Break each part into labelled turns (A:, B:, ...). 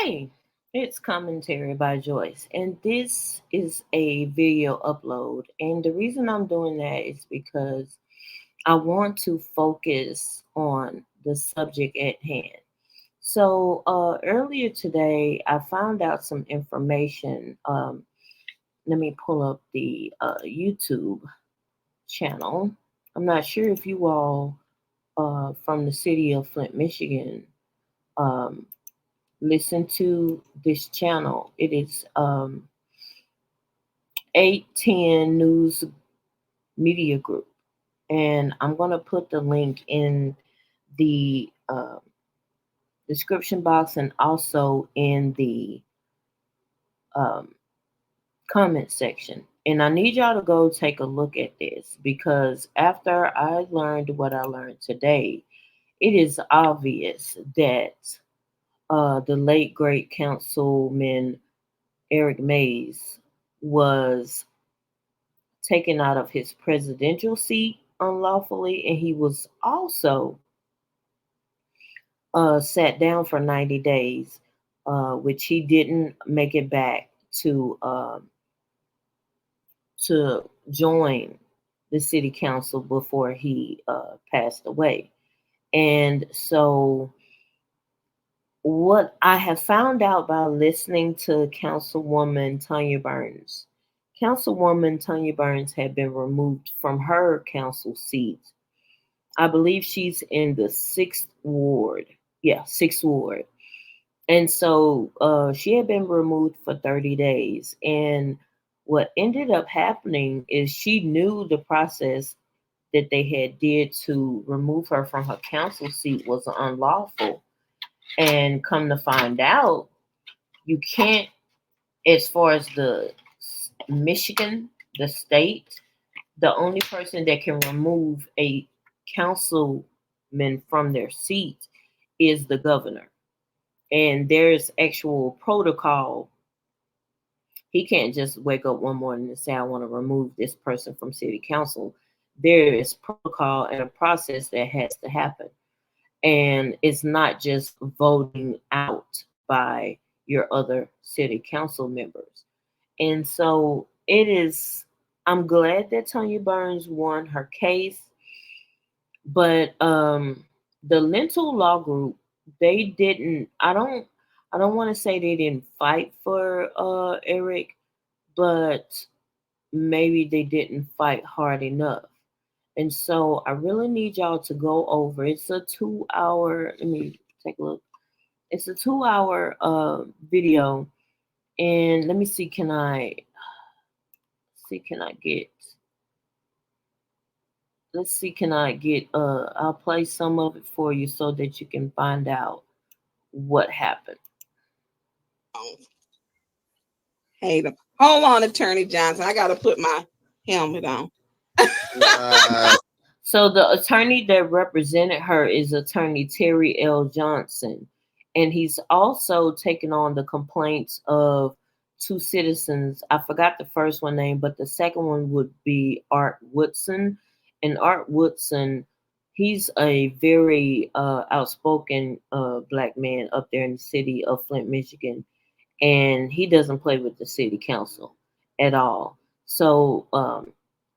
A: Hey, it's Commentary by Joyce, and this is a video upload. And the reason I'm doing that is because I want to focus on the subject at hand. So, earlier today, I found out some information. Let me pull up the YouTube channel. I'm not sure if you all from the city of Flint, Michigan, um, listen to this channel. It is 810 News Media Group. And I'm going to put the link in the description box and also in the um, comment section. And I need y'all to go take a look at this because after I learned what I learned today, it is obvious that the late great Councilman Eric Mays was taken out of his presidential seat unlawfully, and he was also sat down for 90 days, which he didn't make it back to to join the city council before he passed away. And so, what I have found out by listening to Councilwoman Tanya Burns had been removed from her council seat. I believe she's in the sixth ward. Yeah, sixth ward. And so she had been removed for 30 days. And what ended up happening is she knew the process that they had did to remove her from her council seat was unlawful. And come to find out, you can't, as far as the Michigan, the state, the only person that can remove a councilman from their seat is the governor. And there's actual protocol. He can't just wake up one morning and say, I want to remove this person from city council. There is protocol and a process that has to happen. And it's not just voting out by your other city council members. And so I'm glad that Tanya Burns won her case, but the Lentil Law Group, they didn't, I don't want to say they didn't fight for Eric, but maybe they didn't fight hard enough. And so I really need y'all to go over. It's a 2 hour, let me take a look. It's a 2 hour video. And let me see, can I get, let's see, can I get, I'll play some of it for you so that you can find out what happened.
B: Hey, hold on, Attorney Johnson. I got to put my helmet on.
A: So the attorney that represented her is Attorney Terry L. Johnson, and he's also taken on the complaints of two citizens. I forgot the first one name, but the second one would be Art Woodson. And Art Woodson, he's a very outspoken black man up there in the city of Flint, Michigan, and he doesn't play with the city council at all. So,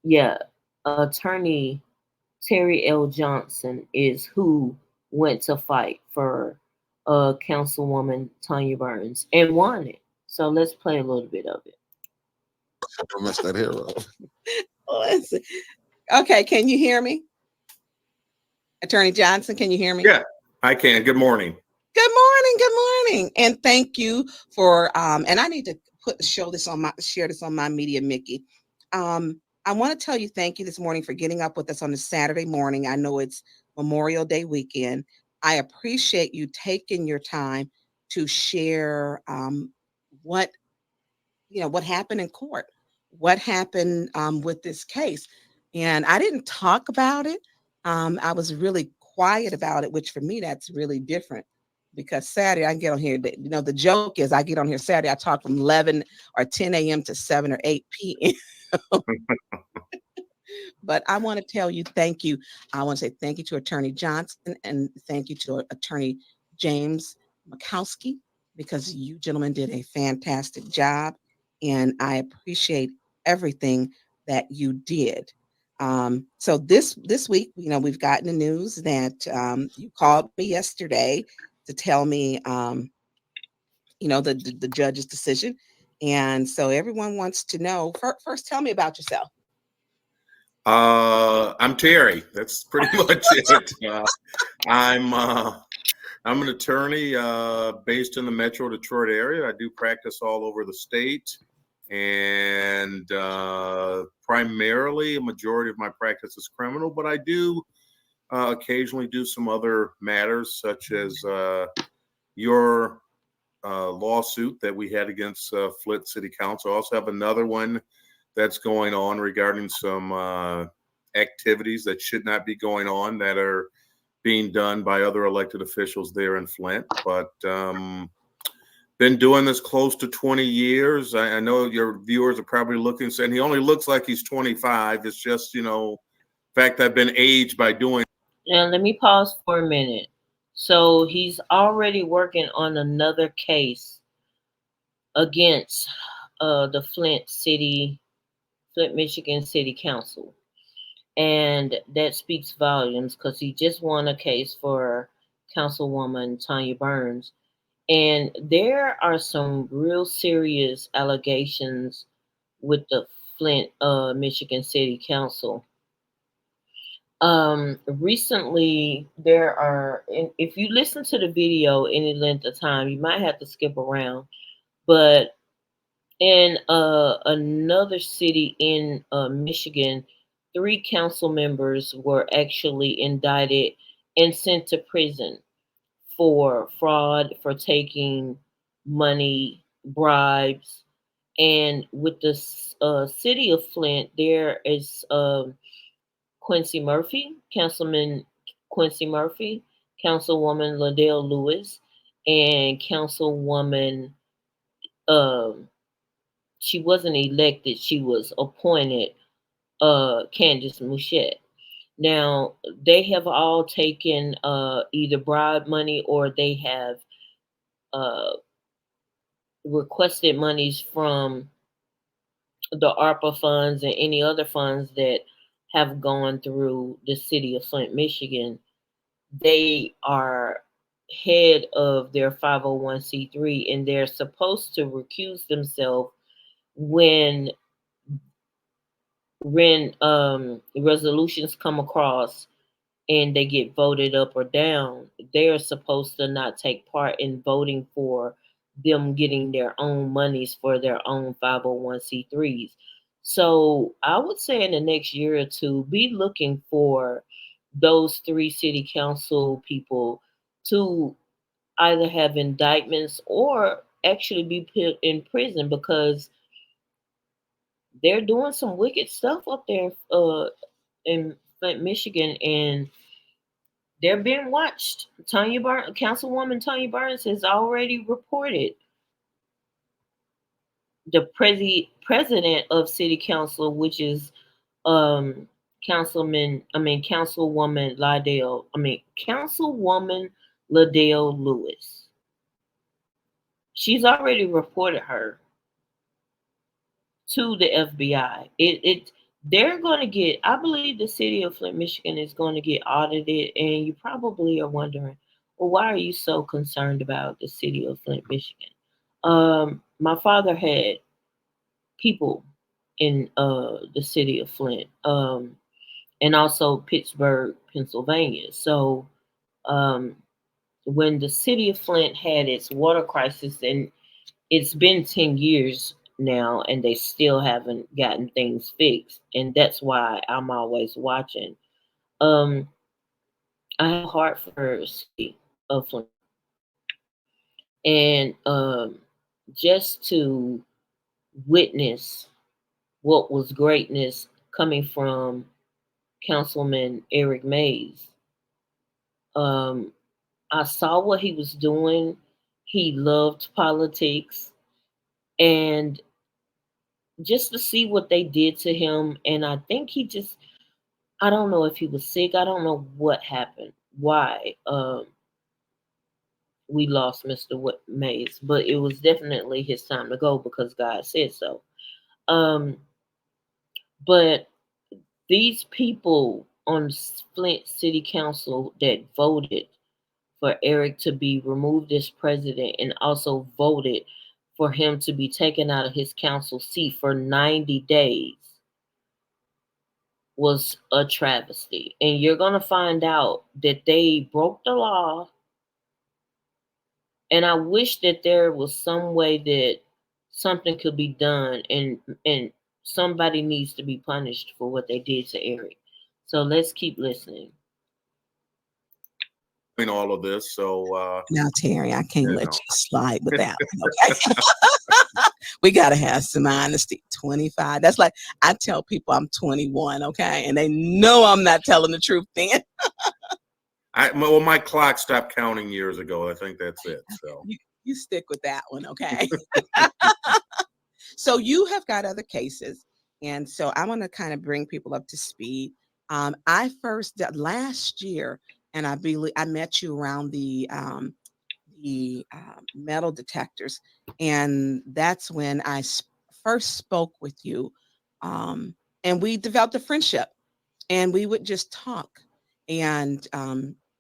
A: yeah, Attorney Terry L. Johnson is who went to fight for Councilwoman Tanya Burns and won it. So let's play a little bit of it.
C: I messed that hair up.
B: Listen. Okay, can you hear me? Attorney Johnson, can you hear me?
D: Yeah, I can. Good morning.
B: Good morning. Good morning. And thank you for and I need to share this on my media, Mickey. I want to tell you thank you this morning for getting up with us on a Saturday morning. I know it's Memorial Day weekend. I appreciate you taking your time to share what happened in court, what happened with this case. And I didn't talk about it. I was really quiet about it, which for me, that's really different because Saturday I get on here. The joke is I get on here Saturday, I talk from 11 or 10 a.m. to 7 or 8 p.m. But I want to tell you thank you. I want to say thank you to Attorney Johnson and thank you to Attorney James Mikowski. because you gentlemen did a fantastic job, and I appreciate everything that you did. So this week, we've gotten the news that you called me yesterday to tell me, the judge's decision, and so everyone wants to know. First, tell me about yourself.
C: I'm Terry. That's pretty much it. I'm an attorney based in the Metro Detroit area. I do practice all over the state, and primarily a majority of my practice is criminal, but I do occasionally do some other matters, such as your lawsuit that we had against Flint City Council. I also have another one that's going on regarding some activities that should not be going on that are being done by other elected officials there in Flint. But been doing this close to 20 years. I know your viewers are probably looking, saying he only looks like he's 25. It's just, fact I've been aged by doing.
A: Now, let me pause for a minute. So he's already working on another case against the Flint, Michigan City Council. And that speaks volumes because he just won a case for Councilwoman Tanya Burns. And there are some real serious allegations with the Flint, Michigan City Council. Recently, if you listen to the video any length of time, you might have to skip around. But in another city in Michigan, 3 council members were actually indicted and sent to prison for fraud, for taking money, bribes. And with the city of Flint, there is Quincy Murphy, Councilman Quincy Murphy, Councilwoman Liddell Lewis, and Councilwoman, um, she wasn't elected, she was appointed, Candace Mouchette. Now, they have all taken either bribe money or they have uh, requested monies from the ARPA funds and any other funds that have gone through the city of Flint, Michigan. They are head of their 501c3 and they're supposed to recuse themselves when resolutions come across and they get voted up or down. They're supposed to not take part in voting for them getting their own monies for their own 501c3s. So I would say in the next year or two, be looking for those 3 city council people to either have indictments or actually be put in prison because they're doing some wicked stuff up there in Flint, Michigan, and they're being watched. Councilwoman Tanya Burns has already reported the president of City Council, which is um, Councilwoman Liddell Lewis. She's already reported her to the FBI. They're going to get. I believe the city of Flint, Michigan, is going to get audited, and you probably are wondering, well, why are you so concerned about the city of Flint, Michigan? My father had people in the city of Flint, and also Pittsburgh, Pennsylvania. So um, when the city of Flint had its water crisis, and it's been 10 years now and they still haven't gotten things fixed, and that's why I'm always watching. I have a heart for city of Flint, and just to witness what was greatness coming from Councilman Eric Mays. um, I saw what he was doing. He loved politics, and just to see what they did to him, and I think I don't know if he was sick. I don't know what happened, why. we lost Mr. Mays, but it was definitely his time to go because God said so. Um, but these people on Flint City Council that voted for Eric to be removed as president and also voted for him to be taken out of his council seat for 90 days was a travesty. And you're going to find out that they broke the law. And I wish that there was some way that something could be done, and somebody needs to be punished for what they did to Eric. So let's keep listening.
C: In all of this, so
B: Now, Terry, I can't
C: you
B: let
C: know.
B: you slide with that one, okay? We got to have some honesty. 25. That's like, I tell people I'm 21, okay? And they know I'm not telling the truth then.
C: Well, my clock stopped counting years ago. I think that's it. So
B: You stick with that one, okay? So you have got other cases. And so I want to kind of bring people up to speed. I first did last year, and I believe I met you around the metal detectors, and that's when I first spoke with you, and we developed a friendship, and we would just talk. And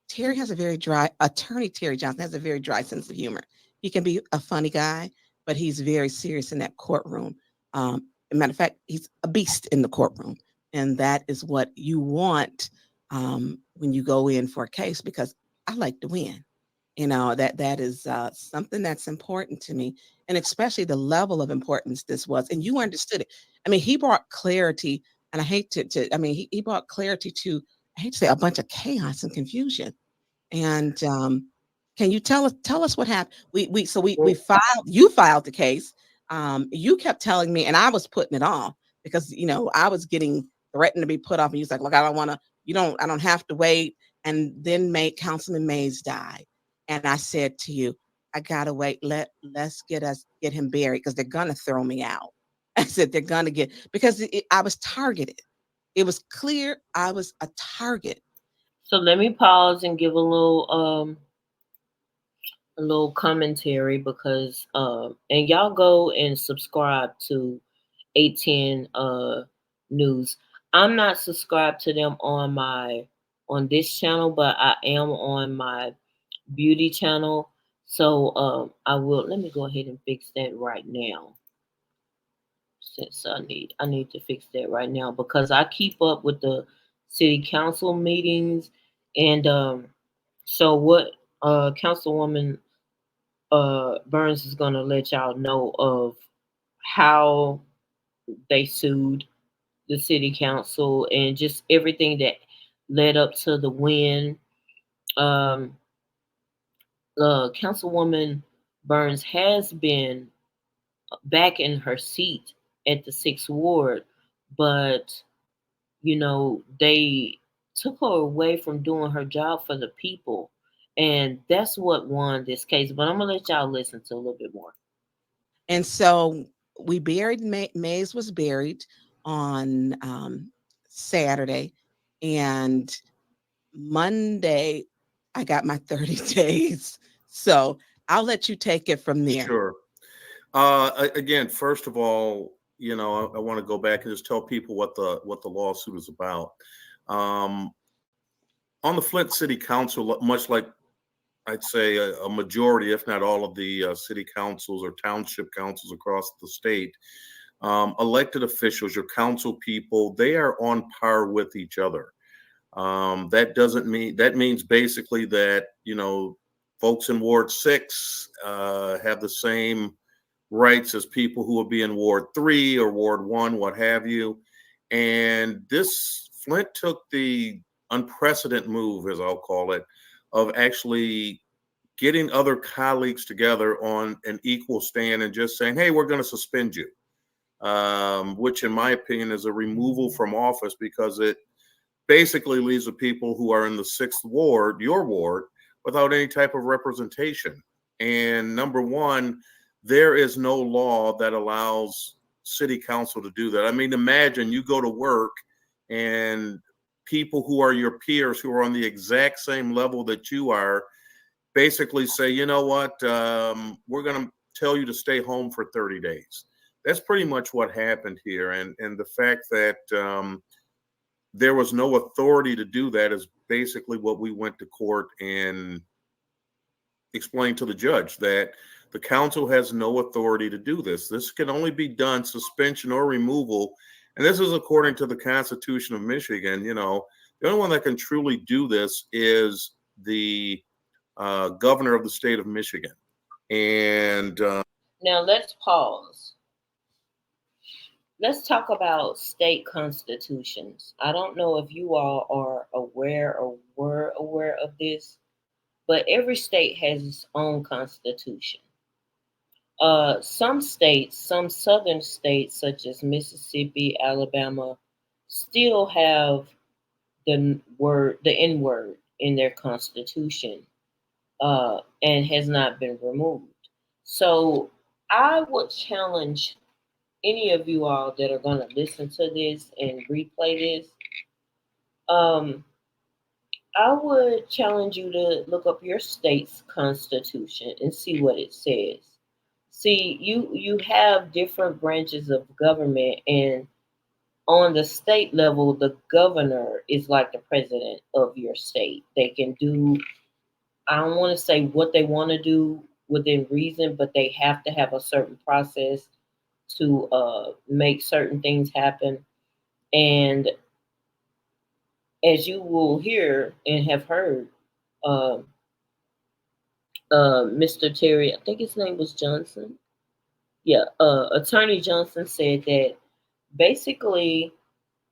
B: Terry has a very dry attorney. Terry Johnson has a very dry sense of humor. He can be a funny guy, but he's very serious in that courtroom. As a matter of fact, he's a beast in the courtroom, and that is what you want when you go in for a case, because I like to win. That is something that's important to me, and especially the level of importance this was, and you understood it. I mean, he brought clarity, and I hate to I mean, he brought clarity to, I hate to say, a bunch of chaos and confusion. And can you tell us what happened? We filed, you filed the case. You kept telling me, and I was putting it off because I was getting threatened to be put off, and he was like, look, I don't want to, I don't have to wait. And then Councilman Mays died. And I said to you, I gotta wait. Let's get him buried, because they're gonna throw me out. I said they're gonna get, because I was targeted. It was clear I was a target.
A: So let me pause and give a little commentary because and y'all go and subscribe to 810 News. I'm not subscribed to them on this channel, but I am on my beauty channel. So I will, let me go ahead and fix that right now. Since I need to fix that right now because I keep up with the city council meetings. And so what Councilwoman Burns is going to let y'all know of how they sued the city council and just everything that led up to the win. Um, Councilwoman Burns has been back in her seat at the Sixth Ward, but they took her away from doing her job for the people, and that's what won this case. But I'm gonna let y'all listen to a little bit more.
B: And so we buried Mays was buried on Saturday, and Monday I got my 30 days. So I'll let you take it from there.
C: Sure. Again, first of all, I want to go back and just tell people what the lawsuit is about. On the Flint City Council, much like I'd say a majority, if not all, of the city councils or township councils across the state, elected officials, your council people, they are on par with each other. That means basically that folks in Ward 6 have the same rights as people who will be in Ward 3 or Ward 1, what have you. And this Flint took the unprecedented move, as I'll call it, of actually getting other colleagues together on an equal stand and just saying, hey, we're going to suspend you, which in my opinion is a removal from office, because it basically leaves the people who are in the 6th Ward, your ward, without any type of representation. And number one, there is no law that allows city council to do that. I mean, imagine you go to work and people who are your peers, who are on the exact same level that you are, basically say, you know what, we're going to tell you to stay home for 30 days. That's pretty much what happened here. And the fact that there was no authority to do that is basically what we went to court and explained to the judge, that the council has no authority to do this. This can only be done, suspension or removal. And this is according to the Constitution of Michigan. You know, the only one that can truly do this is the governor of the state of Michigan. And
A: now let's pause. Let's talk about state constitutions. I don't know if you all are aware or were aware of this, but every state has its own constitution. Some states, some southern states, such as Mississippi, Alabama, still have the N word in their constitution, and has not been removed. So I would challenge any of you all that are going to listen to this and replay this. Um, I would challenge you to look up your state's constitution and see what it says. See, you have different branches of government, and on the state level, the governor is like the president of your state. They can do, I don't want to say what they want to do within reason, but they have to have a certain process to make certain things happen. And as you will hear and have heard, uh, Mr. Terry, I think his name was Johnson. Yeah, Attorney Johnson said that basically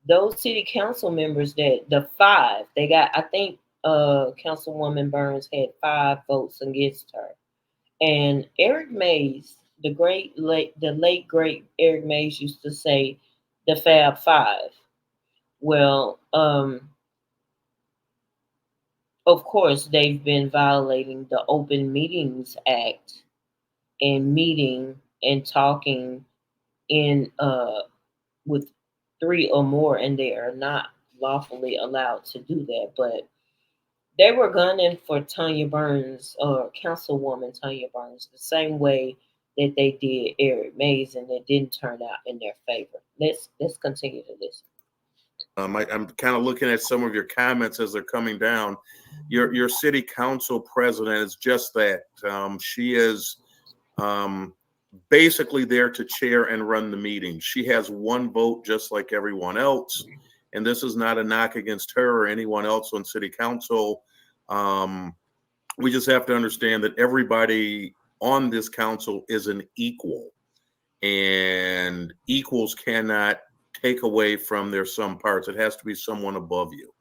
A: those city council members, that the five they got, I think Councilwoman Burns had 5 votes against her, and Eric Mays, the late great Eric Mays used to say the Fab Five. Well, of course they've been violating the Open Meetings Act and meeting and talking in with three or more, and they are not lawfully allowed to do that. But they were gunning for Tanya Burns, or Councilwoman Tanya Burns, the same way that they did Eric Mays, and it didn't turn out in their favor. Let's continue to listen.
C: I'm kind of looking at some of your comments as they're coming down. Your city council president is just that. She is basically there to chair and run the meeting. She has 1 vote just like everyone else. And this is not a knock against her or anyone else on city council. We just have to understand that everybody on this council is an equal, and equals cannot take away from their sum parts. It has to be someone above you.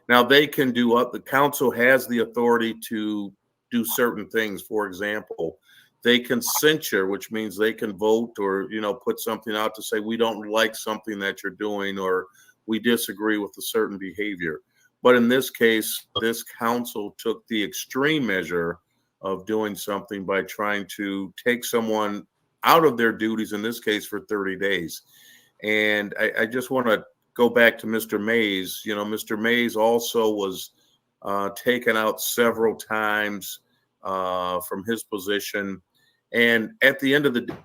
C: Now they can do up. The council has the authority to do certain things. For example, they can censure, which means they can vote or, put something out to say, we don't like something that you're doing, or we disagree with a certain behavior. But in this case, this council took the extreme measure of doing something by trying to take someone out of their duties, in this case for 30 days. And I just want to go back to Mr. Mays. Mr. Mays also was taken out several times from his position. And at the end of the day,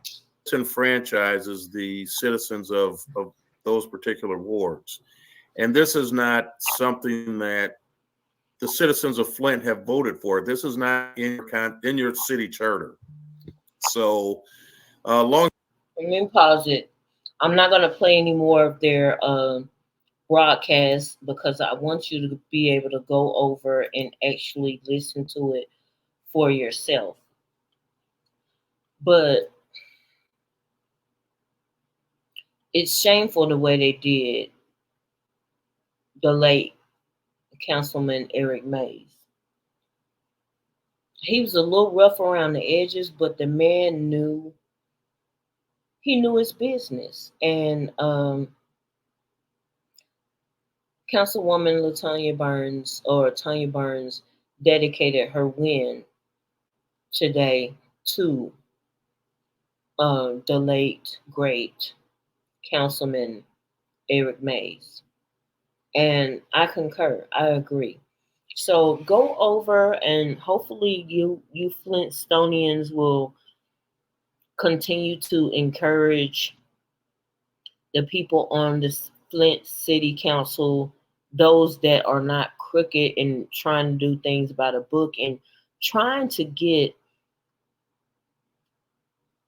C: disenfranchises the citizens of those particular wards. And this is not something that the citizens of Flint have voted for. This is not in your city charter. So long.
A: Let me pause it. I'm not going to play any more of their broadcast, because I want you to be able to go over and actually listen to it for yourself. But it's shameful the way they did the late Councilman Eric Mays. He was a little rough around the edges, but the man knew his business. And Councilwoman Tanya Burns dedicated her win today to the late great Councilman Eric Mays. And I concur. I agree. So go over, and hopefully you Flintstonians will continue to encourage the people on this Flint City Council, those that are not crooked and trying to do things by the book and trying to get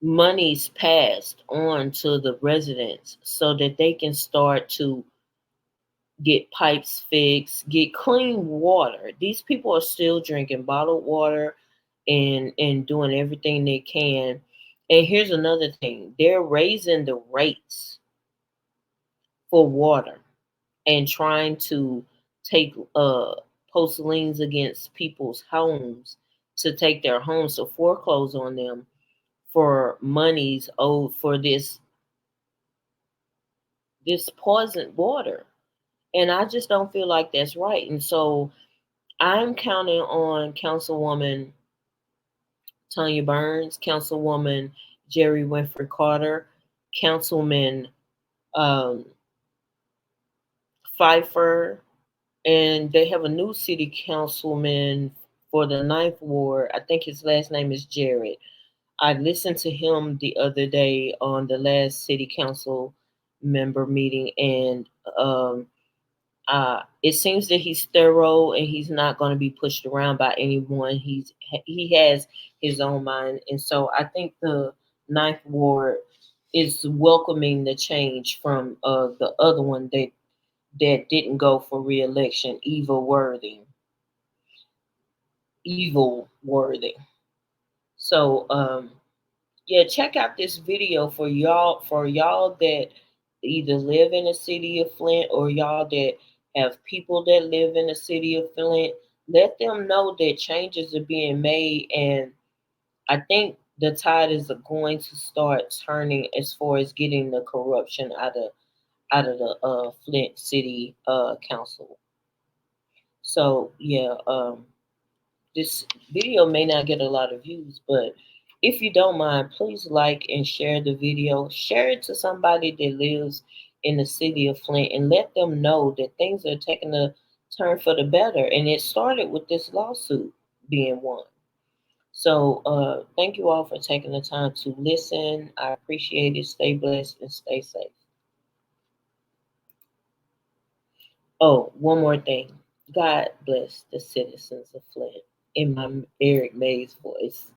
A: monies passed on to the residents so that they can start to get pipes fixed, get clean water. These people are still drinking bottled water and doing everything they can. And here's another thing. They're raising the rates for water and trying to take post liens against people's homes to take their homes to foreclose on them for monies owed for this poisoned water. And I just don't feel like that's right. And so I'm counting on Councilwoman Tanya Burns, Councilwoman Jerry Winfrey Carter, Councilman um, Pfeiffer, and they have a new city councilman for the Ninth Ward. I think his last name is Jared. I listened to him the other day on the last city council member meeting, and um, it seems that he's thorough and he's not going to be pushed around by anyone. He has his own mind, and so I think the Ninth Ward is welcoming the change from the other one that didn't go for reelection, Evil Worthy. So yeah, check out this video for y'all that either live in the city of Flint or y'all that have people that live in the city of Flint. Let them know that changes are being made, and I think the tide is going to start turning as far as getting the corruption out of the Flint City Council. So yeah, this video may not get a lot of views, but if you don't mind, please like and share the video. Share it to somebody that lives in the city of Flint and let them know that things are taking a turn for the better. And it started with this lawsuit being won. So thank you all for taking the time to listen. I appreciate it. Stay blessed and stay safe. Oh, one more thing. God bless the citizens of Flint in my Eric Mays voice.